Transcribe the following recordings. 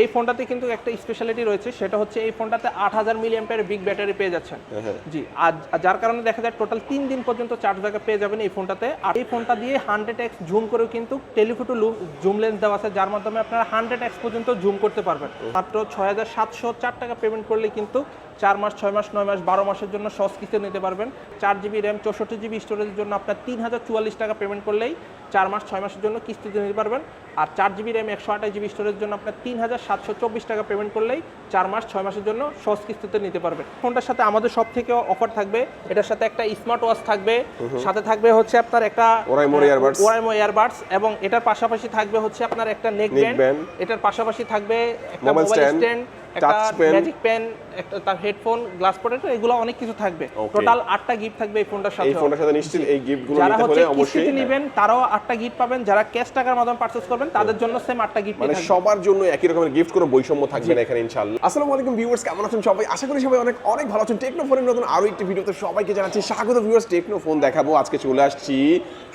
এই ফোনটাতে কিন্তু একটা স্পেশালিটি রয়েছে, সেটা হচ্ছে এই ফোনটাতে 8000 মিলিঅ্যাম্পিয়ারের বিগ ব্যাটারি পেয়ে যাচ্ছেন। জি, আর যার কারণে দেখা যায় টোটাল 3 দিন পর্যন্ত চার্জ ব্যাকআপ পেয়ে যাবেন এই ফোনটাতে। আর এই ফোনটা দিয়ে 100x জুম করেও কিন্তু টেলিফোটো জুম লেন্স দেওয়া আছে, যার মাধ্যমে আপনারা 100x পর্যন্ত জুম করতে পারবেন। মাত্র 6704 টাকা পেমেন্ট করলে কিন্তু 4 মাস, 6 মাস, 9 মাস, 12 মাসের জন্য সহজ কিস্তিতে নিতে পারবেন। 4GB র্যাম, 64GB স্টোরেজের জন্য আপনার 3044 টাকা পেমেন্ট করলেই 4 মাস, 6 মাসের জন্য কিস্তিতে নিতে পারবেন। আর 4GB র্যাম, 128GB স্টোরেজের জন্য আপনার 3724 টাকা পেমেন্ট করলেই 4 মাস, 6 মাসের জন্য সহজ কিস্তিতে নিতে পারবেন। ফোনটার সাথে আমাদের সব থেকে অফার থাকবে, এটার সাথে একটা স্মার্ট ওয়াচ থাকবে, সাথে থাকবে হচ্ছে আপনার একটা ওরাইমো ইয়ারবাডস, এবং এটার পাশাপাশি থাকবে হচ্ছে আপনার একটা নেক ব্যান্ড, এটার পাশাপাশি থাবে একটা মোবাইল স্ট্যান্ড, একটা ম্যাজিক পেন, একটা তার হেডফোন, গ্লাস প্রোটেক্টর, এগুলো অনেক কিছু থাকবে। টোটাল 8টা গিফট থাকবে এই ফোনটার সাথে। এই ফোনটার সাথে নিশ্চিত এই গিফটগুলো নিতে হলে অবশ্যই কিস্তিতে নেবেন, তারাও 8টা গিফট পাবেন। যারা ক্যাশ টাকার মাধ্যমে পারচেজ করবেন তাদের জন্য সেম 8টা গিফট মানে সবার জন্য একই রকমের গিফট, কোনো বৈষম্য থাকবে না এখানে ইনশাআল্লাহ। আসসালামু আলাইকুম ভিউয়ার্স, কেমন আছেন সবাই? আশা করি সবাই অনেক অনেক ভালো আছেন। টেকনো ফোনের নতুন আরো একটি ভিডিওতে সবাইকে জানাচ্ছি স্বাগত। ভিউয়ার্স, টেকনো ফোন দেখাবো। আজকে চলে আসছি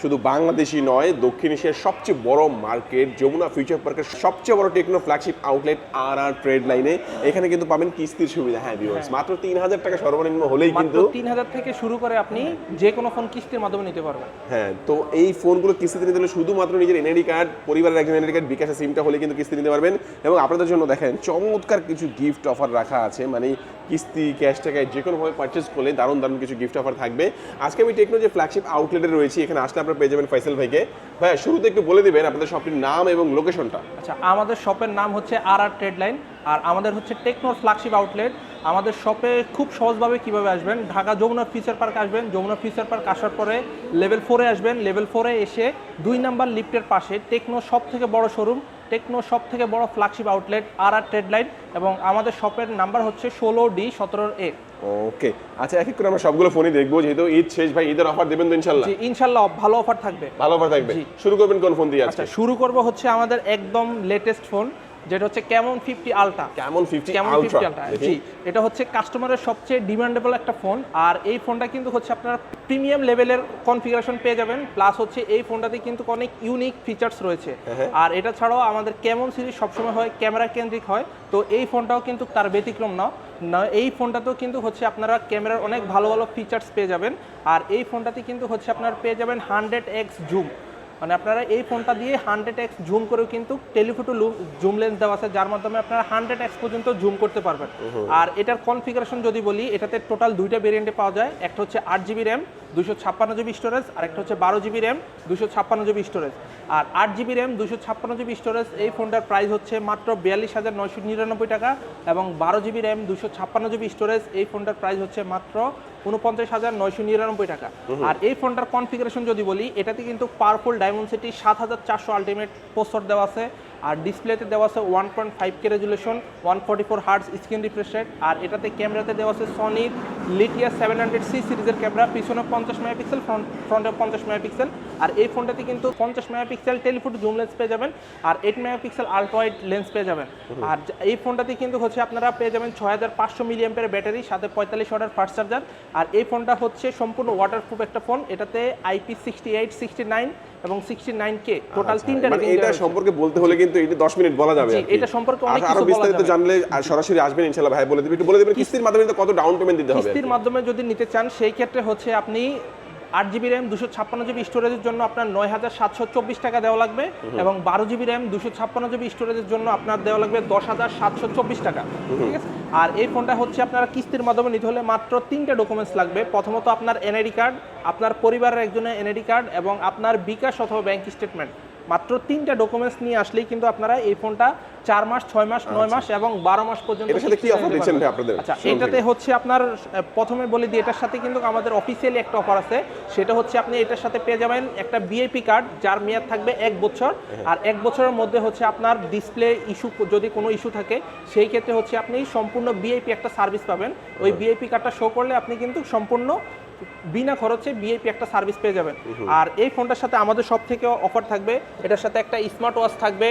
শুধু বাংলাদেশই নয়, দক্ষিণ এশিয়ার সবচেয়ে বড় মার্কেট যমুনা ফিউচার পার্কের সবচেয়ে বড় টেকনো ফ্ল্যাগশিপ আউটলেট আর ট্রেড লাইনে। এখানে কিন্তু পাবেন কিস্তির সুবিধা। হ্যাঁ ভিউয়ার্স, মাত্র 3000 টাকা সর্বনিম্ন হলেই কিন্তু 3000 থেকে শুরু করে আপনি যে কোনো ফোন কিস্তির মাধ্যমে নিতে পারবেন। হ্যাঁ, তো এই ফোনগুলো কিস্তিতে নিতে হলে শুধুমাত্র নিজের এনআইডি কার্ড, পরিবারের একজন এনআইডি কার্ড, বিকাশের সিমটা হলে কিন্তু কিস্তি নিতে পারবেন। এবং আপনাদের জন্য দেখেন চমৎকার কিছু গিফট অফার রাখা আছে, মানে কিস্তি, ক্যাশ টাকায় যে কোনোভাবে পারচেজ করলে দারুণ দারুণ কিছু গিফট অফার থাকবে। আজকে আমি টেকনো যে ফ্ল্যাগশিপ আউটলেটে রয়েছি, এখানে আসলে আপনারা পেয়ে যাবেন ফাইসাল ভাইকে। ভাইয়া, শুরুতে একটু বলে দিবেন আপনাদের শপটির নাম এবং লোকেশনটা। আচ্ছা, আমাদের শপের নাম হচ্ছে আর ট্রেড লাইন, আর আমাদের হচ্ছে টেকনোর ফ্ল্যাগশিপ আউটলেট। আমাদের শপে খুব সহজভাবে কিভাবে আসবেন, ঢাকা যমুনা ফিউচার পার্ক আসবেন। যমুনা ফিউচার পার্ক আসার পরে লেভেল 4-এ আসবেন। লেভেল 4-এ এসে 2 নাম্বার লিফটের পাশে টেকনো সব থেকে বড় শোরুম, টেকনো সব থেকে বড় ফ্ল্যাগশিপ আউটলেট আর ট্রেড লাইন, এবং আমাদের শপের নাম্বার হচ্ছে 16D17A। ওকে, আচ্ছা, এক এক করে আমরা সবগুলো ফোনই দেখবো, যেহেতু ঈদ শেষ। ভাই, ঈদের অফার দেবেন তো ইনশাআল্লাহ? জি, ইনশাআল্লাহ ভালো অফার থাকবে। ভালো অফার থাকবে। শুরু করবেন কোন ফোন দিয়ে আজকে? আচ্ছা, শুরু করব হচ্ছে আমাদের একদম লেটেস্ট ফোন, যেটা হচ্ছে ক্যামন 50 আলট্রা। ক্যামন 50 আলট্রা, জি, এটা হচ্ছে কাস্টমারের সবচেয়ে ডিমান্ডেবল একটা ফোন। আর এই ফোনটা কিন্তু হচ্ছে আপনার প্রিমিয়াম লেভেলের কনফিগারেশন পেয়ে যাবেন, প্লাস হচ্ছে এই ফোনটাতে কিন্তু অনেক ইউনিক ফিচার্স রয়েছে। আর এটা ছাড়াও আমাদের ক্যামন সিরিজ সবসময় হয় ক্যামেরা কেন্দ্রিক হয়, তো এই ফোনটাও কিন্তু তার ব্যতিক্রম না। এই ফোনটাতেও কিন্তু হচ্ছে আপনারা ক্যামেরার অনেক ভালো ভালো ফিচার্স পেয়ে যাবেন। আর এই ফোনটাতে কিন্তু হচ্ছে আপনারা পেয়ে যাবেন 100x জুম, মানে আপনারা এই ফোনটা দিয়ে 100x জুম করেও কিন্তু টেলিফোটো জুম লেন্স দেওয়া আছে, যার মাধ্যমে আপনারা 100x পর্যন্ত জুম করতে পারবেন। আর এটার কনফিগারেশন যদি বলি, এটাতে টোটাল 2টা ভেরিয়েন্টে পাওয়া যায়। একটা হচ্ছে 8GB র্যাম, 256GB স্টোরেজ, আর একটা হচ্ছে 12GB র্যাম, 256GB স্টোরেজ। আর 8GB র্যাম, 256GB স্টোরেজ এই ফোনটার প্রাইস হচ্ছে মাত্র 42999 টাকা, এবং 12GB র্যাম, 256GB স্টোরেজ এই ফোনটার প্রাইস হচ্ছে মাত্র 49,999 টাকা। আর এই ফোনটার কনফিগারেশন যদি বলি, এটাতে কিন্তু পাওয়ারফুল ডায়মন্ডসিটি 7400 আলটিমেট প্রসেসর দেওয়া আছে। আর ডিসপ্লেতে দেওয়া আছে 1.5K resolution, 144 hertz screen refresh rate. আর এটাতে ক্যামেরাতে দেওয়া আছে সনির লিথিয়া 700C সিরিজের ক্যামেরা, পিছনে 50 মেগাপিক্সেল, ফ্রন্টে 50 মেগাপিক্সেল। আর এই ফোনটাতে কিন্তু 50 মেগাপিক্সেল টেলিফোটো জুম লেন্স পেয়ে যাবেন, আর 8 মেগাপিক্সেল আলট্রা ওয়াইড লেন্স পেয়ে যাবেন। আর এই ফোনটাতে কিন্তু হচ্ছে আপনারা পেয়ে যাবেন 6500 মিলিঅ্যাম্পিয়ার ব্যাটারি, সাথে 45 ওয়াটের ফাস্ট চার্জার। আর এই ফোনটা হচ্ছে সম্পূর্ণ ওয়াটারপ্রুফ একটা ফোন। এটাতে IP68, 69 এবং 69K টোটাল 3টা রেটিং। এটা সম্পর্কে বলতে হলে কিন্তু এটা 10 মিনিট বলা যাবে। এটা সম্পর্কে অনেক কিছু আরো বিস্তারিত জানলে আর সরাসরি আসবেন ইনশাআল্লাহ। ভাই বলে দিবেন, একটু বলে দিবেন কিস্তির মাধ্যমে কত ডাউন পেমেন্ট দিতে হবে? কিস্তির মাধ্যমে যদি নিতে চান, সেই ক্ষেত্রে হচ্ছে আপনি 8GB র্যাম, 256GB স্টোরেজের জন্য আপনার 9724 টাকা দেওয়া লাগবে, এবং 12GB র্যাম, 256GB স্টোরেজের জন্য আপনার দেওয়া লাগবে 10724 টাকা। ঠিক আছে। আর এই ফোনটা হচ্ছে আপনারা কিস্তির মাধ্যমে নিতে হলে মাত্র 3টা ডকুমেন্টস লাগবে। প্রথমত আপনার এনআইডি কার্ড, আপনার পরিবারের একজনের এনআইডি কার্ড, এবং আপনার বিকাশ অথবা ব্যাংক স্টেটমেন্ট। মাত্র 3টা ডকুমেন্টস নিয়ে আসলেই কিন্তু আপনারা এই ফোনটা 4 মাস, 6 মাস, 9 মাস এবং 12 মাস পর্যন্ত। এর সাথে কি অফার দিচ্ছেন ভাই আপনাদের? আচ্ছা, এটাতে হচ্ছে আপনার প্রথমে বলে দিই, এটার সাথে কিন্তু আমাদের অফিসিয়ালি একটা অফার আছে। সেটা হচ্ছে আপনি এটার সাথে পেয়ে যাবেন একটা ভিআইপি কার্ড, যার মেয়াদ থাকবে 1 বছর। আর 1 বছরের মধ্যে হচ্ছে আপনার ডিসপ্লে ইস্যু, যদি কোনো ইস্যু থাকে, সেই ক্ষেত্রে হচ্ছে আপনি সম্পূর্ণ ভিআইপি একটা সার্ভিস পাবেন। ওই ভিআইপি কার্ডটা শো করলে আপনি কিন্তু সম্পূর্ণ বিনা খরচে ভিআইপি একটা সার্ভিস পেয়ে যাবেন। আর এই ফোনটার সাথে আমাদের সব থেকে অফার থাকবে, এটার সাথে একটা স্মার্ট ওয়াচ থাকবে,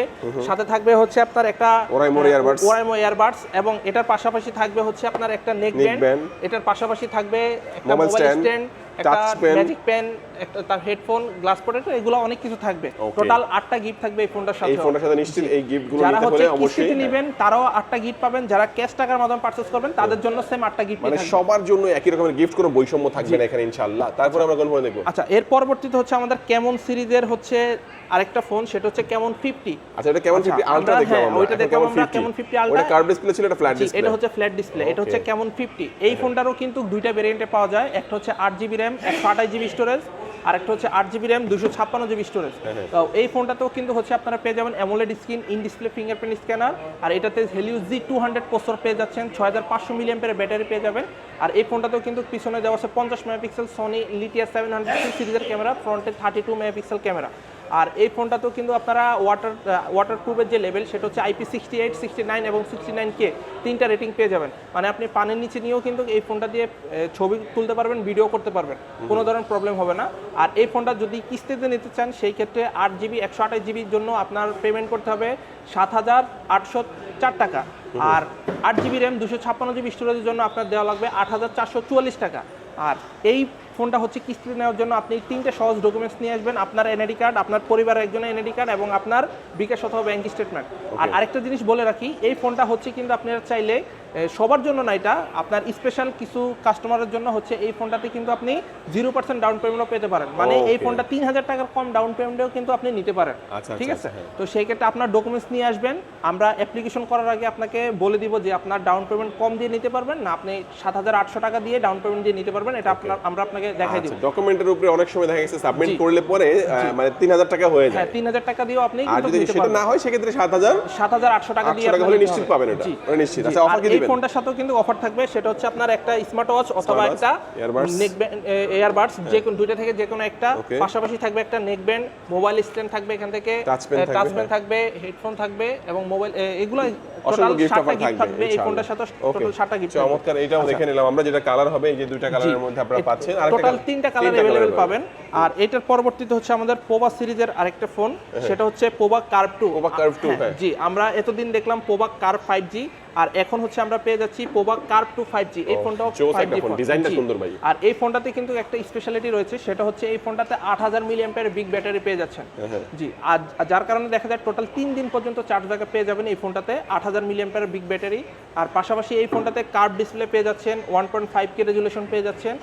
সাথে থাকবে হচ্ছে আপনার একটা ওরাইমো ইয়ারবাডস, এবং এটার পাশাপাশি থাকবে হচ্ছে আপনার একটা নেক ব্যান্ড, এটার পাশাপাশি থাকবে একটা মোবাইল স্ট্যান্ড, একটা টাচ পেন, ম্যাজিক পেন, একটা তার হেডফোন, গ্লাস প্রোটেক্টর, এগুলো অনেক কিছু থাকবে। Okay. টোটাল 8টা গিফট থাকবে এই ফোনটার সাথে। এই ফোনটার সাথে নিশ্চিত এই গিফটগুলো যারা নিতে হচ্ছে হলে অবশ্যই কিস্তিতে নেবেন তারাও 8টা গিফট পাবেন, যারা ক্যাশ টাকার মাধ্যমে পারচেজ করবেন তাদের জন্য সেম 8টা গিফট মানে থাকবে। সবার জন্য একই রকমের গিফট, কোনো বৈষম্য থাকবে না এখানে ইনশাআল্লাহ। তারপর আমরা কোন ফোন দেখব? আচ্ছা, এর পরবর্তীতে হচ্ছে আমাদের কেমন সিরিজের হচ্ছে আরেকটা ফোন, সেটা হচ্ছে কেমন 50। আচ্ছা, এটা কেমন 50 আলট্রা দেখলাম আমরা। ওইটা দেখলাম আমরা কেমন 50 আলট্রা। ওটা কার্ভ ডিসপ্লে ছিল, এটা ফ্ল্যাট ডিসপ্লে। এটা হচ্ছে ফ্ল্যাট ডিসপ্লে, এটা হচ্ছে কেমন 50। এই ফোনটারও কিন্তু দুইটা ভেরিয়েন্টে পাওয়া যায়, একটা হচ্ছে 8GB RAM 128GB স্টোরেজ, আর একটা হচ্ছে 8GB RAM 256GB স্টোরেজ। তো এই ফোনটাতেও কিন্তু হচ্ছে আপনারা পেয়ে যাবেন AMOLED screen, in display fingerprint scanner, আর এটাতে হেলিও G200 প্রসেসর পেয়ে যাচ্ছেন, 6500 মিলিঅ্যাম্পিয়ারের ব্যাটারি পেয়ে যাবেন। আর এই ফোনটাতেও কিন্তু পিছনে দেওয়া আছে 50 মেগাপিক্সেল সনি লিথিয়া 700 সিরিজের ক্যামেরা, ফ্রন্টে 32 মেগাপিক্সেল ক্যামেরা। আর এই ফোনটাতেও কিন্তু আপনারা ওয়াটারপ্রুফের যে লেভেল সেটা হচ্ছে IP68, 69 এবং 69K তিনটা রেটিং পেয়ে যাবেন। মানে আপনি পানির নিচে নিয়েও কিন্তু এই ফোনটা দিয়ে ছবি তুলতে পারবেন, ভিডিও করতে পারবেন, কোনো ধরনের প্রবলেম হবে না। আর এই ফোনটা যদি কিস্তিতে নিতে চান সেই ক্ষেত্রে 8GB 128GBর জন্য আপনার পেমেন্ট করতে হবে 7,804 টাকা। আর 8GB RAM 256GB স্টোরেজের জন্য আপনার দেওয়া লাগবে 8,444 টাকা। আর এই ফোনটা হচ্ছে কিস্তিতে নেওয়ার জন্য আপনি 3টে সহজ ডকুমেন্টস নিয়ে আসবেন, আপনার এনআইডি কার্ড, আপনার পরিবারের একজনের এনআইডি কার্ড এবং আপনার বিকাশ অথবা ব্যাংক স্টেটমেন্ট। আর আরেকটা জিনিস বলে রাখি, এই ফোনটা হচ্ছে কিন্তু আপনারা চাইলে সবার জন্য না, এটা আপনার স্পেশাল কিছু কাস্টমারের জন্য হচ্ছে এই ফোনটাতে কিন্তু আপনি 0% ডাউন পেমেন্টও পেতে পারেন। মানে এই ফোনটা 3000 টাকার কম ডাউন পেমেন্টেও কিন্তু আপনি নিতে পারেন। ঠিক আছে, তো সেই ক্ষেত্রে আপনার ডকুমেন্টস নিয়ে আসবেন, আমরা অ্যাপ্লিকেশন করার আগে আপনাকে বলে দিব যে আপনার ডাউন পেমেন্ট কম দিয়ে নিতে পারবেন না আপনি 7,800 টাকা দিয়ে ডাউন পেমেন্ট দিয়ে নিতে পারবেন, এটা আমরা আপনাকে দেখাই দিব। ডকুমেন্টের উপরে অনেক সময় দেখা গেছে সাবমিট করলে পরে মানে 3000 টাকা হয়ে যায়। হ্যাঁ, 3000 টাকা দিয়েও আপনি আর যদি সেটা না হয় সেক্ষেত্রে 7,800 টাকা দিয়ে টাকা হলে নিশ্চিত পাবেন এটা। মানে নিশ্চিত। আচ্ছা, অফার কি দিবেন? এই ফোনটার সাথেও কিন্তু অফার থাকবে, সেটা হচ্ছে আপনার একটা স্মার্ট ওয়াচ অথবা একটা এয়ারবাডস, যে কোনো দুইটা থেকে যে কোনো একটা, পাশাপাশি থাকবে একটা নেকব্যান্ড, মোবাইল স্ট্যান্ড থাকবে, এখান থেকে টাচ পেন থাকবে, হেডফোন থাকবে এবং মোবাইল, এগুলো টোটাল 7টা গিফট থাকবে এই ফোনটার সাথে। টোটাল 7টা গিফট। চমৎকার, এটাও দেখে নিলাম আমরা, যেটা কালার হবে এই যে দুইটা কালারের মধ্যে আপনারা পাচ্ছেন। আর টোটাল 3টা কালার अवेलेबल পাবেন। আর এটার পরবর্তীতে হচ্ছে আমাদের পোভা সিরিজের আরেকটা ফোন, সেটা হচ্ছে পোভা কার্ভ 2। পোভা কার্ভ 2, হ্যাঁ জি, আমরা এতদিন দেখলাম পোভা কার্ভ 5G, আর এখন হচ্ছে আমরা পেয়ে যাচ্ছি পোভা কার্ভ 2 5G। এই ফোনটাও 5G ফোন, ডিজাইনটা সুন্দর ভাই। আর এই ফোনটাতে কিন্তু একটা স্পেশালিটি রয়েছে, সেটা হচ্ছে এই ফোনটাতে 8000 মিলিঅ্যাম্পিয়ারের বিগ ব্যাটারি পেয়ে যাচ্ছেন। জি, আর যার কারণে দেখা যায় টোটাল 3 দিন পর্যন্ত চার্জ ব্যাকআপ পেয়ে যাবেন এই ফোনটাতে, 8000 মিলিঅ্যাম্পিয়ারের বিগ ব্যাটারি। আর পাশাপাশি এই ফোনটাতে কার্ভ ডিসপ্লে পেয়ে যাচ্ছেন, 1.5K রেজুলেশন পেয়ে যাচ্ছেন,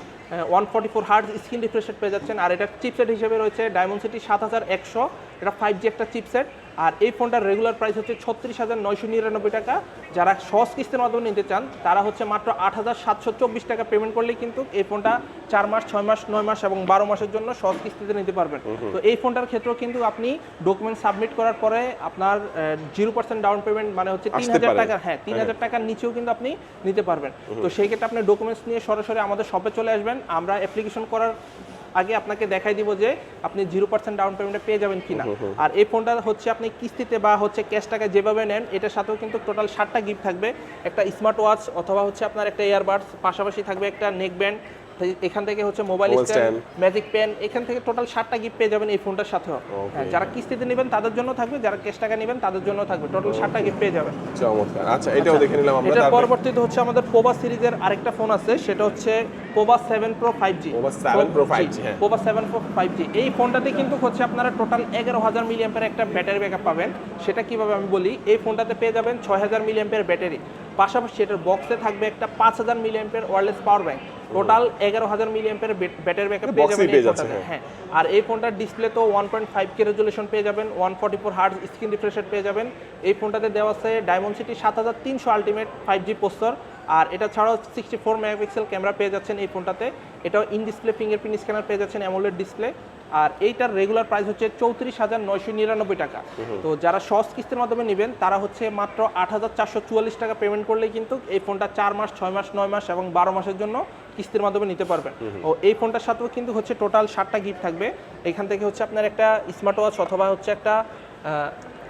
144 হার্জ স্ক্রিন রিফ্রেশ রেট পেয়ে যাচ্ছেন। আর এটা চিপসেট হিসেবে রয়েছে ডায়মন্ডসিটি 7100, এটা 5G একটা চিপসেট। আর এই ফোনটার রেগুলার প্রাইস হচ্ছে 36,999 টাকা। যারা সহজ কিস্তির মাধ্যমে নিতে চান তারা হচ্ছে মাত্র 8,724 টাকা পেমেন্ট করলেই কিন্তু এই ফোনটা 4 মাস, 6 মাস, 9 মাস এবং 12 মাসের জন্য সহজ কিস্তিতে নিতে পারবেন। তো এই ফোনটার ক্ষেত্রেও কিন্তু আপনি ডকুমেন্ট সাবমিট করার পরে আপনার 0% ডাউন পেমেন্ট মানে হচ্ছে 3000 টাকা, হ্যাঁ 3000 টাকার নিচেও কিন্তু আপনি নিতে পারবেন। তো সেই ক্ষেত্রে আপনি ডকুমেন্টস নিয়ে সরাসরি আমাদের শপে চলে আসবেন, আমরা অ্যাপ্লিকেশন করার আগে আপনাকে দেখাই দিব যে আপনি 0% ডাউন পেমেন্টে পেয়ে যাবেন কিনা। আর এই ফোনটা হচ্ছে আপনি কিস্তিতে বা হচ্ছে ক্যাশ টাকায় যেভাবে নেন, এটার সাথেও কিন্তু টোটাল 7টা গিফট থাকবে, একটা স্মার্ট ওয়াচ অথবা হচ্ছে আপনার একটা ইয়ারবাডস, পাশাপাশি থাকবে একটা নেক ব্যান্ড, এখান থেকে হচ্ছে মোবাইল স্ট্যান্ড, ম্যাজিক পেন, এখান থেকে টোটাল 7টা গিফট পেয়ে যাবেন এই ফোনটার সাথেও। যারা কিস্তিতে নেবেন তাদের জন্য থাকবে, যারা ক্যাশ টাকা নেবেন তাদের জন্য থাকবে, টোটাল 7টা গিফট পেয়ে যাবেন। চমৎকার। আচ্ছা, এটাও দেখে নিলাম আমরা। এটার পরবর্তীতে হচ্ছে আমাদের পোভা সিরিজের আরেকটা ফোন আছে, সেটা হচ্ছে Pova 7 Pro 5G। Pova 7 Pro 5G, হ্যাঁ পোভা 7 Pro 5G। এই ফোনটাতে কিন্তু হচ্ছে আপনারা টোটাল 11000 মিলিঅ্যাম্পিয়ার একটা ব্যাটারি ব্যাকআপ পাবেন। সেটা কিভাবে আমি বলি, এই ফোনটাতে পেয়ে যাবেন 6000 মিলিঅ্যাম্পিয়ার ব্যাটারি, পাশাপাশি এটার বক্সে থাকবে একটা 5000 milliampere wireless power bank, total 11000 milliampere battery backup পেয়ে যাবেন এই ফোনটাতে। হ্যাঁ, আর এই ফোনটার ডিসপ্লে তো 1.5K রেজুলেশন পেয়ে যাবেন, 144 হার্জ স্ক্রিন রিফ্রেশ রেট পেয়ে যাবেন। এই ফোনটাতে দেওয়া আছে ডায়মন্ডসিটি 7300 আলটিমেট 5G প্রসেসর, আর এটা ছাড়াও 64 মেগাপিক্সেল ক্যামেরা পেয়ে যাচ্ছেন এই ফোনটাতে। এটাও ইন ডিসপ্লে ফিঙ্গারপ্রিন্ট স্ক্যানার পেয়ে যাচ্ছেন, অ্যামোলেড ডিসপ্লে। আর এইটার রেগুলার প্রাইস হচ্ছে 34,999 টাকা। তো যারা সহজ কিস্তির মাধ্যমে নেবেন তারা হচ্ছে মাত্র 8,444 টাকা পেমেন্ট করলেই কিন্তু এই ফোনটা 4 মাস, 6 মাস, 9 মাস এবং 12 মাসের জন্য কিস্তির মাধ্যমে নিতে পারবেন। ও এই ফোনটার সাথেও কিন্তু হচ্ছে টোটাল 7টা গিফট থাকবে। এখান থেকে হচ্ছে আপনার একটা স্মার্ট ওয়াচ অথবা হচ্ছে একটা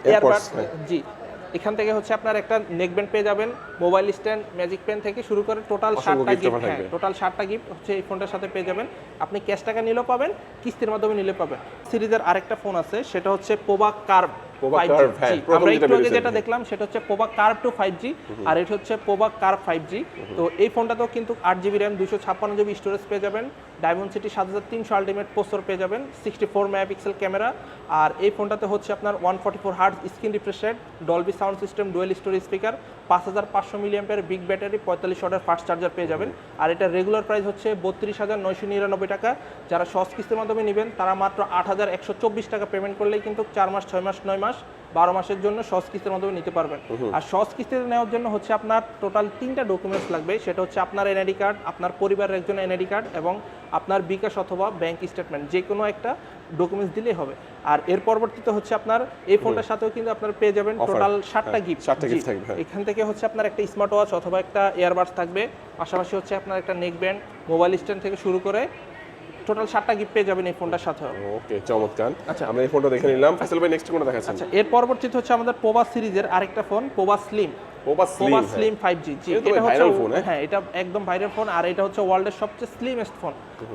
এয়ারবাড, জি, এখান থেকে হচ্ছে আপনার একটা নেকব্যান্ড পেয়ে যাবেন, মোবাইল স্ট্যান্ড, ম্যাজিক পেন থেকে শুরু করে টোটাল 7টা গিফট, হ্যাঁ টোটাল 7টা গিফট হচ্ছে এই ফোনটার সাথে পেয়ে যাবেন। আপনি ক্যাশ টাকা নিলেও পাবেন, কিস্তির মাধ্যমে নিলে পাবেন। সিরিজের আরেকটা ফোন আছে, সেটা হচ্ছে Pova curve Poba 5G Curve, হ্যাঁ, জি, প্রথম আমরা যেটা একটু আগে বেরিয়েছে। যেটা দেখলাম সেটা হচ্ছে পোবা কার্ভ টু 5G আর এটা হচ্ছে পোবা কার্ভ 5G। তো এই ফোনটাতেও কিন্তু 8GB র্যাম 256GB স্টোরেজ পেয়ে যাবেন, ডায়মন্ডসিটি 7300 আলটিমেট প্রসেসর পেয়ে যাবেন, 64 মেগাপিক্সেল ক্যামেরা। আর এই ফোনটাতে হচ্ছে আপনার 144 hertz screen refresh rate, Dolby sound system, dual storage speaker, 5500 milliampere big battery, 45 ওয়াটের ফাস্ট চার্জার পেয়ে যাবেন। আর এটা রেগুলার প্রাইস হচ্ছে 32,999 টাকা। যারা সহজ কিস্তির মাধ্যমে নেবেন তারা মাত্র 8,124 টাকা পেমেন্ট করলেই কিন্তু 4 মাস, 6 মাস, 9 মাস, 12 মাসের জন্য সহজ কিস্তির মাধ্যমে নিতে পারবেন। আর সহজ কিস্তিতে নেওয়ার জন্য হচ্ছে আপনার টোটাল 3টা ডকুমেন্টস লাগবে, সেটা হচ্ছে আপনার এনআইডি কার্ড, আপনার পরিবারের একজন এনআইডি কার্ড এবং আপনার বিকাশ অথবা ব্যাংক স্টেটমেন্ট, যে কোনো একটা ডকুমেন্টস দিলেই হবে। আর এর পরবর্তীতে হচ্ছে আপনার এই ফোনটার সাথেও কিন্তু আপনার পেয়ে যাবেন টোটাল 7টা গিফট। 7টা gift থাকবে, হ্যাঁ। এখান থেকে হচ্ছে আপনার একটা স্মার্ট ওয়াচ অথবা একটা ইয়ারবাডস থাকবে, পাশাপাশি হচ্ছে আপনার একটা নেক ব্যান্ড, মোবাইল স্ট্যান্ড থেকে শুরু করে টোটাল 7টা গিফট পেয়ে যাবেন এই ফোনটার সাথে। ওকে, চমৎকার। আচ্ছা। আমরা এই ফোনটা দেখে নিলাম। ফাইসাল ভাই নেক্সট কোনটা দেখাচ্ছেন? আচ্ছা, এর পরবর্তীতে হচ্ছে আমাদের পোবা সিরিজের আরেকটা phone, পোবা slim. পোবা পোবা slim, slim 5G জি, এটা তো এটা হচ্ছে viral phone, হ্যাঁ, এটা একদম ভাইরাল ফোন আর এটা হচ্ছে ওয়ার্ল্ডের সবচেয়ে স্লিমেস্ট ফোন।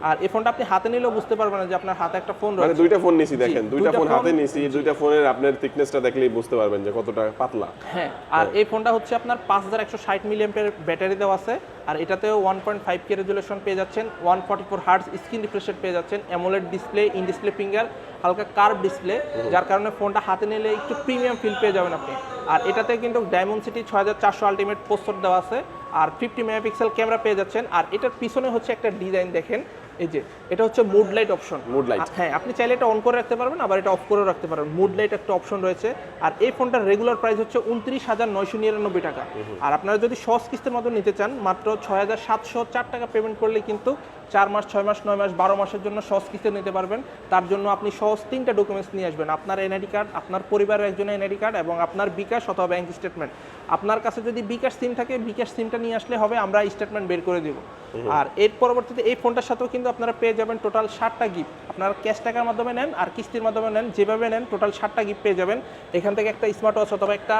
আর এই ফোনটা আপনি হাতে নিলেও বুঝতে পারবেন না যে আপনার হাতে একটা ফোন মানে রয়েছে। দুইটা ফোন নিছি, দেখেন জি, দুইটা দুইটা ফোন ফোন- হাতে নিছি, দুইটা ফোনের আপনার থিকনেসটা দেখলেই বুঝতে পারবেন যে কতটা পাতলা। হ্যাঁ, আর এই ফোনটা হচ্ছে আপনার 5160 মিলিঅ্যাম্পিয়ার ব্যাটারি দেওয়া আছে আর এটাতেও 1.5K রেজুলেশন পেয়ে যাচ্ছেন, 144 হার্টজ স্ক্রিন রিফ্রেশ রেট পেয়ে যাচ্ছেন, AMOLED display, in display finger, হালকা কার্ভ ডিসপ্লে, যার কারণে ফোনটা হাতে নিলে একটু প্রিমিয়াম ফিল পেয়ে যাবেন আপনি। আর এটাতে কিন্তু ডায়মন্ডসিটি 6400 আলটিমেট প্রসেসর দেওয়া আছে আর 50 মেগাপিক্সেল ক্যামেরা পেয়ে যাচ্ছেন। আর এটার পিছনে হচ্ছে একটা ডিজাইন দেখেন, এই যে এটা হচ্ছে mood light option. Mood light। হ্যাঁ, আপনি চাইলে এটা অন করে রাখতে পারবেন, আবার এটা অফ করে রাখতে পারবেন। মুড লাইট একটা অপশন রয়েছে। আর এই ফোনটার রেগুলার প্রাইস হচ্ছে 29,999 টাকা। আর আপনারা যদি সহজ কিস্তির মতো নিতে চান মাত্র 6,704 টাকা পেমেন্ট করলে কিন্তু 4 মাস, 6 মাস, 9 মাস, 12 মাসের জন্য সহজ কিস্তি নিতে পারবেন। তার জন্য আপনি সহজ 3টা ডকুমেন্টস নিয়ে আসবেন, আপনার এনআইডি কার্ড, আপনার পরিবারের একজনের এনআইডি কার্ড এবং আপনার বিকাশ অথবা ব্যাংক স্টেটমেন্ট। আপনার কাছে যদি বিকাশ সিম থাকে বিকাশ সিমটা নিয়ে আসলে হবে, আমরা স্টেটমেন্ট বের করে দেব। আর এর পরবর্তীতে এই ফোনটার সাথেও কিন্তু আপনারা পেয়ে যাবেন টোটাল 7টা গিফট। আপনারা ক্যাশ টাকার মাধ্যমে নেন আর কিস্তির মাধ্যমে নেন, যেভাবে নেন টোটাল 7টা গিফট পেয়ে যাবেন। এখান থেকে একটা স্মার্ট ওয়াচ অথবা একটা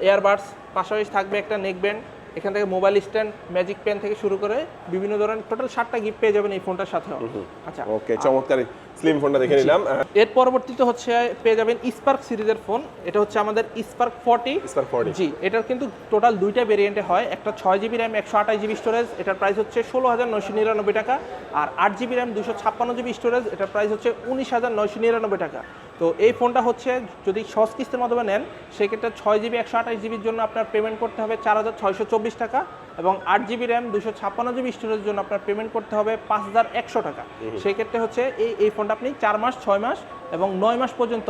এয়ারবাডস, পাশাপাশি থাকবে একটা নেক ব্যান্ড, এখান থেকে মোবাইল স্ট্যান্ড, ম্যাজিক পেন থেকে শুরু করে বিভিন্ন ধরনের টোটাল 7টা গিফট পেয়ে যাবেন এই ফোনটার সাথেও। আচ্ছা, ওকে, চমৎকার স্লিম ফোনটা দেখে নিলাম। এর পরবর্তীতে হচ্ছে পেয়ে যাবেন স্পার্ক সিরিজের ফোন। এটা হচ্ছে আমাদের স্পার্ক 40। Spark 40 জি, এটার কিন্তু টোটাল দুইটা ভেরিয়েন্টে হয়, একটা 6GB র্যাম 128GB স্টোরেজ, এটার প্রাইস হচ্ছে 16,999 টাকা। আর 8GB র্যাম 256GB স্টোরেজ, এটার প্রাইস হচ্ছে 19,999 টাকা। তো এই ফোনটা হচ্ছে যদি সহজ কিস্তির মাধ্যমে নেন সেক্ষেত্রে 6GB 128GBর জন্য আপনার পেমেন্ট করতে হবে 4,624 টাকা এবং 8GB র্যাম 256GB স্টোরেজের জন্য আপনার পেমেন্ট করতে হবে 5,100 টাকা। সেক্ষেত্রে হচ্ছে এই ফোনটা আপনি 4 মাস, 6 মাস এবং 9 মাস পর্যন্ত,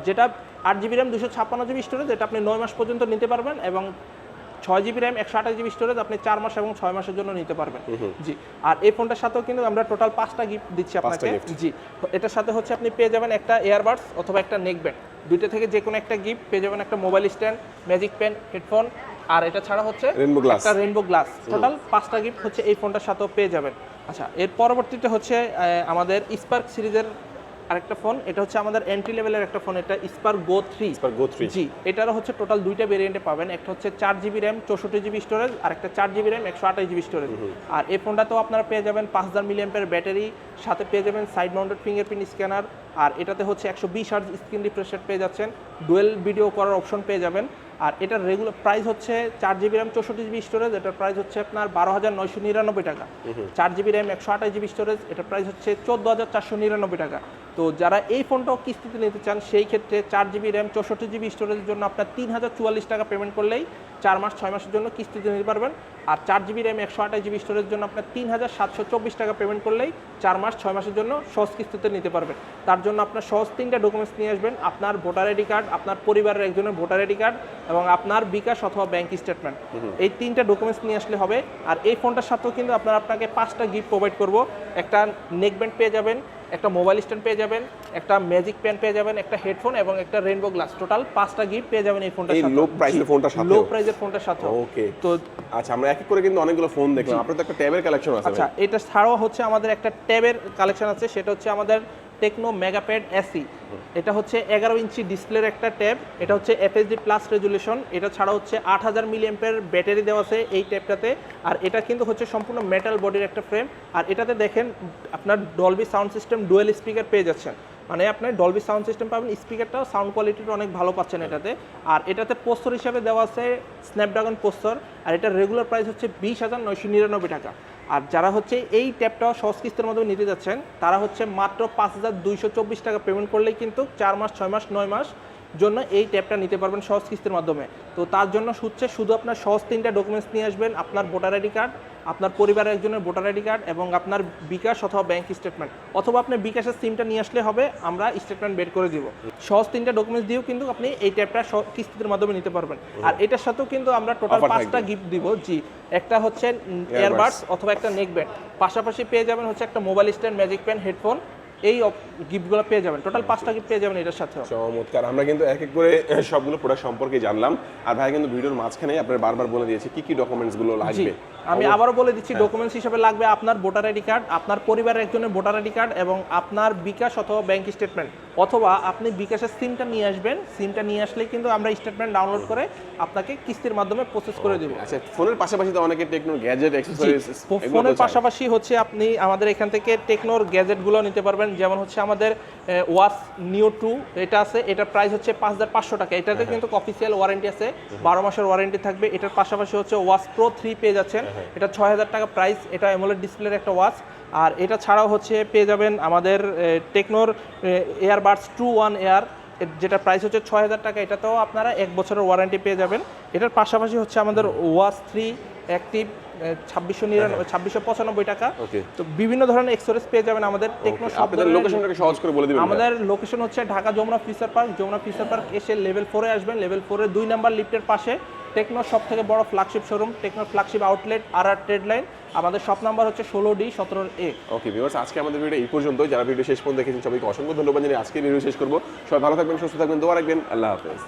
যেটা 8GB র্যাম 256GB স্টোরেজ এটা আপনি 9 মাস পর্যন্ত নিতে পারবেন এবং 6GB র্যাম 128GB স্টোরেজ আপনি 4 মাস এবং 6 মাসের জন্য নিতে পারবেন। জি, আর এই ফোনটার সাথেও কিন্তু আমরা টোটাল 5টা গিফট দিচ্ছি আপনাকে। gift। জি, এটার সাথে হচ্ছে আপনি পেয়ে যাবেন একটা এয়ারবাডস অথবা একটা নেক ব্যান্ড, দুইটা থেকে যে কোনো একটা গিফট পেয়ে যাবেন, একটা mobile stand, magic pen, headphone, আর এটা ছাড়া হচ্ছে Rainbow glass। একটা রেইনবো গ্লাস। টোটাল 5টা গিফট হচ্ছে এই ফোনটার সাথেও পেয়ে যাবেন। আচ্ছা, এর পরবর্তীতে হচ্ছে আমাদের স্পার্ক সিরিজের আরেকটা ফোন, এটা হচ্ছে আমাদের এন্ট্রি লেভেলের একটা ফোন, এটা স্পার্ক গো 3। Spark Go 3। জি, এটারও হচ্ছে টোটাল দুইটা ভেরিয়েন্টে পাবেন, একটা হচ্ছে 4GB র্যাম 64GB স্টোরেজ আর একটা 4GB র্যাম 128GB স্টোরেজ। আর এই ফোনটাতেও আপনারা পেয়ে যাবেন 5000 মিলিঅ্যাম্পিয়ার ব্যাটারি, সাথে পেয়ে যাবেন সাইড মাউন্টেড ফিঙ্গারপ্রিন্ট স্ক্যানার, আর এটাতে হচ্ছে 120 হার্টজ স্ক্রিন রিফ্রেশ রেট পেয়ে যাচ্ছেন, ডুয়েল ভিডিও করার অপশন পেয়ে যাবেন। আর এটার রেগুলার প্রাইস হচ্ছে 4GB র্যাম 64GB স্টোরেজ, এটার প্রাইস হচ্ছে আপনার 12,999 টাকা। 4GB র্যাম 128GB স্টোরেজ, এটার প্রাইস হচ্ছে 14,499 টাকা। তো যারা এই ফোনটাও কিস্তিতে নিতে চান সেই ক্ষেত্রে 4GB র্যাম 64GB স্টোরেজের জন্য আপনার 3,044 টাকা পেমেন্ট করলেই 4 মাস, 6 মাসের জন্য কিস্তিতে নিতে পারবেন। আর 4GB র্যাম 128GB স্টোরেজের জন্য আপনার 3,724 টাকা পেমেন্ট করলেই 4 মাস, 6 মাসের জন্য সহজ কিস্তিতে নিতে পারবেন। তার জন্য আপনার সহজ 3টা ডকুমেন্টস নিয়ে আসবেন, আপনার ভোটার আইডি কার্ড, আপনার পরিবারের একজনের ভোটার আইডি কার্ড এবং আপনার বিকাশ অথবা ব্যাংক স্টেটমেন্ট। এই 3টা ডকুমেন্টস নিয়ে আসলে হবে। আর এই ফোনটার সাথেও কিন্তু আপনাকে 5টা গিফট প্রোভাইড করব। একটা নেক ব্যান্ড পেয়ে যাবেন, একটা মোবাইল স্ট্যান্ড পেয়ে যাবেন, একটা ম্যাজিক পেন পেয়ে যাবেন, একটা হেডফোন এবং একটা রেইনবো গ্লাস। টোটাল 5টা গিফট পেয়ে যাবেন এই ফোনটার এই সাথে। লো প্রাইসের ফোনটার সাথে, লো প্রাইসের ফোনটার সাথে। ওকে, তো আচ্ছা, আমরা এক এক করে কিন্তু অনেকগুলো ফোন দেখলাম, আপনার তো একটা ট্যাবের কালেকশন আছে। আচ্ছা, এটা ছাড়াও হচ্ছে আমাদের একটা ট্যাবের কালেকশন আছে, সেটা হচ্ছে আমাদের টেকনো মেগাপ্যাড এসি। এটা হচ্ছে 11 ইঞ্চি ডিসপ্লের একটা ট্যাব, এটা হচ্ছে FHD প্লাস রেজুলেশন, এটা ছাড়া হচ্ছে 8000 মিলিঅ্যাম্পিয়ার ব্যাটারি দেওয়া আছে এই ট্যাবটাতে। আর এটা কিন্তু হচ্ছে সম্পূর্ণ মেটাল বডির একটা ফ্রেম। আর এটাতে দেখেন আপনার Dolby sound system, dual speaker পেয়ে যাচ্ছেন। মানে আপনি ডলবি সাউন্ড সিস্টেম পাবেন, স্পিকারটাও সাউন্ড কোয়ালিটিটা অনেক ভালো পাচ্ছেন এটাতে। আর এটাতে প্রসেসর হিসাবে দেওয়া আছে স্ন্যাপড্রাগন প্রসেসর, আর এটার রেগুলার প্রাইস হচ্ছে 20,999 টাকা। আর যারা হচ্ছে এই ট্যাবটা সহজ কিস্তির মাধ্যমে নিতে যাচ্ছেন তারা হচ্ছে মাত্র 5,224 টাকা পেমেন্ট করলেই কিন্তু 4 মাস 6 মাস 9 মাস জন্য এই ট্যাবটা নিতে পারবেন সহজ কিস্তির মাধ্যমে। তো তার জন্য হচ্ছে শুধু আপনার সহজ 3টা ডকুমেন্টস নিয়ে আসবেন, আপনার ভোটার আইডি কার্ড, আপনার পরিবারের একজনের ভোটার আইডি কার্ড এবং আপনার বিকাশ অথবা ব্যাংক স্টেটমেন্ট, অথবা আপনি বিকাশের সিমটা নিয়ে আসলে হবে, আমরা স্টেটমেন্ট বের করে দিব। সহজ 3টা ডকুমেন্টস দিয়েও কিন্তু আপনি এই ট্যাবটা কিস্তির মাধ্যমে নিতে পারবেন। আর এটার সাথেও কিন্তু আমরা টোটাল Offer 5টা থাকবে। গিফট দিব। জি, একটা হচ্ছে ইয়ারবাডস অথবা একটা নেক ব্যান্ড, পাশাপাশি পেয়ে যাবেন হচ্ছে একটা mobile stand, magic pen, headphone, এই গিফটগুলো পেয়ে যাবেন। টোটাল 5টা গিফট পেয়ে যাবেন এটার সাথেও। চমৎকার। আমরা কিন্তু এক এক করে সবগুলো প্রোডাক্ট সম্পর্কে জানলাম, আর ভাই কিন্তু ভিডিওর মাঝখানে আপনার বারবার বলে দিয়েছে কি কি ডকুমেন্টস গুলো জি, লাগবে। আমি আবারও বলে দিচ্ছি, ডকুমেন্টস হিসেবে লাগবে আপনার ভোটার আইডি কার্ড, আপনার পরিবারের একজনের ভোটার আইডি কার্ড এবং আপনার বিকাশ অথবা ব্যাংক স্টেটমেন্ট, অথবা আপনি বিকাশের সিমটা নিয়ে আসবেন। সিমটা নিয়ে আসলেই কিন্তু আমরা স্টেটমেন্ট ডাউনলোড করে আপনাকে কিস্তির মাধ্যমে প্রসেস করে দেব। আচ্ছা, ফোনের পাশাপাশি তো অনেকে টেকনো গ্যাজেট অ্যাকসেসরিজ ফোনের পাশাপাশি হচ্ছে আপনি আমাদের এখান থেকে টেকনোর গ্যাজেটগুলো নিতে পারবেন। যেমন হচ্ছে আমাদের ওয়াচ নিও 2 এটা আছে, এটার প্রাইস হচ্ছে 5,500 টাকা। এটাতে কিন্তু অফিসিয়াল ওয়ারেন্টি আছে, 12 মাসের ওয়ারেন্টি থাকবে। এটার পাশাপাশি হচ্ছে ওয়াচ প্রো 3 পেয়ে যাচ্ছেন, এটা 6,000 টাকা প্রাইস। এটা অ্যামোলেড ডিসপ্লের একটা ওয়াচ। আর এটা ছাড়াও হচ্ছে পেয়ে যাবেন আমাদের টেকনোর এয়ারবাডস 2 এয়ার, যেটা প্রাইস হচ্ছে 6,000 টাকা। এটাতেও আপনারা 1 বছরের ওয়ারেন্টি পেয়ে যাবেন। এটার পাশাপাশি হচ্ছে আমাদের ওয়াচ 3 অ্যাক্টিভ 2,695 টাকা। তো বিভিন্ন ধরনের এক্সেসরিজ পেয়ে যাবেন আমাদের টেকনো শপ। আপনাদের লোকেশনটাকে সহজ করে বলে দিবেন। আমাদের লোকেশন হচ্ছে Dhaka Jamuna future park. Jamuna future park এসে লেভেল 4-এ আসবেন। লেভেল 4-এর 2 নাম্বার লিফটের পাশে টেকনো সব থেকে বড় flagship showroom, Tecno flagship outlet আর ট্রেড লাইন। আমাদের শপ নাম্বার হচ্ছে 16D 17A। ওকে ভিউয়ার্স, আজকে আমাদের ভিডিও এই পর্যন্তই। যারা ভিডিও শেষ পর্যন্ত দেখেছেন সবাইকে অসংখ্য ধন্যবাদ জানিয়ে আজকে ভিডিও শেষ করব। সবাই ভালো থাকবেন, সুস্থ থাকবেন, দোয়া রাখবেন। আল্লাহ হাফেজ।